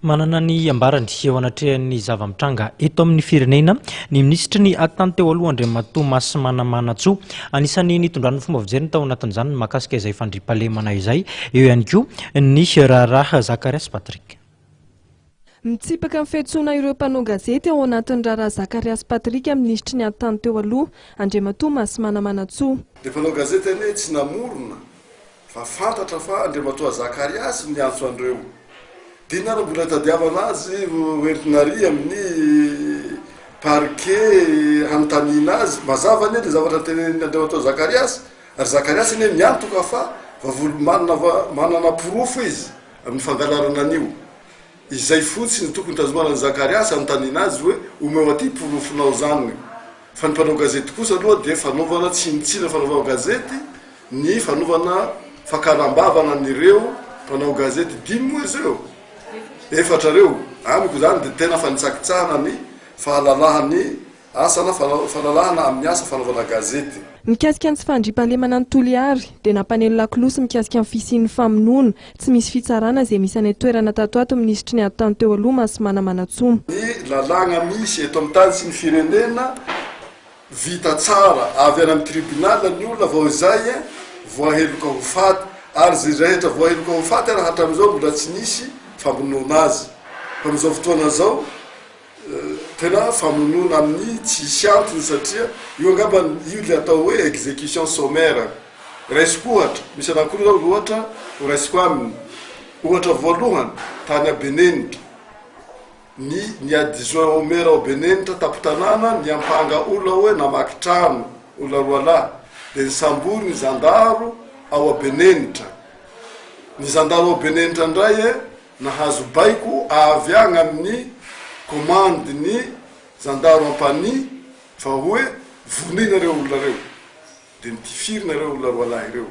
Manana ny ambarany eo anatrehany zava-mitranga eto amin'ny firenena ny minisitry ny Atitany teo aloha Andriamatoa Masimana Manantsoa anisany nitondrany fomba fijeriny tao anatin'izany makasika izay fandriampahalemana izay eo ihany koa ny raharaha Zakariasy Patrick. Mitsipaka amin'ny fiantsoana ireo mpanao gazety ao anatin'ny raharaha Zakariasy Patrick amin'ny minisitry ny Atitany teo aloha Andriamatoa Masimana Manantsoa. Ny mpanao gazety anie tsy namorona fa fantatra fa Andriamatoa Zakariasy miantso andreo. Dina mbola tadiavana azy hoentinary amin'ny parquet hanontaniana azy mazava anie le zavatra teneniny Andriamatoa Zakariasy ary Zakariasy anie miantoka fa vavolo manana porofo izy amin'ny fangalarana an'io. Izay fotsiny tokony tazomana Zakariasy anontaniana azy hoe omeo aty porofonao zany. Fa ny mpanao gazety kosa aloha dia fanaovana tsinitsina fanaovana gazety ny fanaovana fakarambavana an'ireo mpanao gazety 5 moa izeo. Efatra reo amiko zany dia tena fanitsakitsahana ny fahalalahany asana fahalalahana amin'ny asa fanaovana gazety. Mikasika ny tsy fandriampahalemana ny Toliara dia nampanelo lakolosy mikasika ny fisian'ny famonoana tsy misy fitsarana izay misy any toerana tato ato minisitry ny Atitany teo aloha Masimana Manantsoa. Ny lalàna misy eto amin'ny tany sy ny firenena vita tsara avy any amin'ny tribunal ny olona vao izay voaheloka ho faty ary zay rehetra voaheloka ho faty raha hatramin'izao mbola tsy nisy famonoana azy. Fa amin'izao fotoana zao tena famonoana amin'ny tsisy antony satria io angamba io le atao hoe exécution sommaire. Raisiko ohatra misy anankroa zao ohatra raisiko aminy ohatra voalohany tany a Benenitra ny adjoint au maire au Benenitra tapotanana ny ampanga olona hoe namaky trano olona roa lahy dia nisambory ny zandaro ao a Benenitra. Ny zandaro ao Benenitra ndray nahazo baiko avy agny amin'ny commande ny zandaro ampany fa hoe vonina reo olona reo dia nitifirina reo olona roa lahy reo.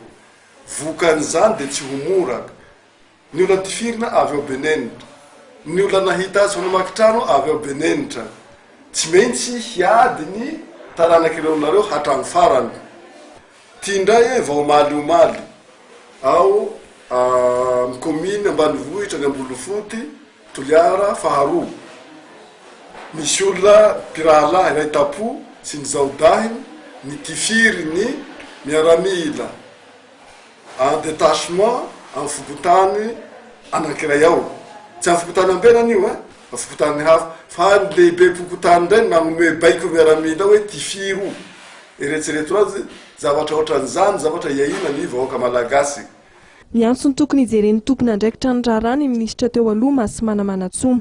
Vokan'izany dia tsy homoraka. Ny olona tifirina avy ao Benenitra, ny olona nahita azy namaky trano avy ao Benenitra. Tsy maintsy hiady ny taranak'ireo olona reo hatramin'ny farany. Ty indray vao omaly omaly ao commune ambanivohitra ny Ambolofoty Toliara faharoa. Misy olona mpirahalahy iray tapo sy ny zaodahiny nitifiry ny miaramila en détachement amin'ny fokotany anankiray ao. Tsy amin'ny fokotany ambenany io amin'ny fokotany hafa fa ny lehibe fokotany ndray nanome baiko miaramila hoe tifiro. Eretsereto azy zavatra ohatran'izany zavatra iahina ny vahoaka malagasy. Miantso ny tokony ijeren'ny tompony andraikitra ny raharaha ny minisitra teo aloha Masimana Manantsoa.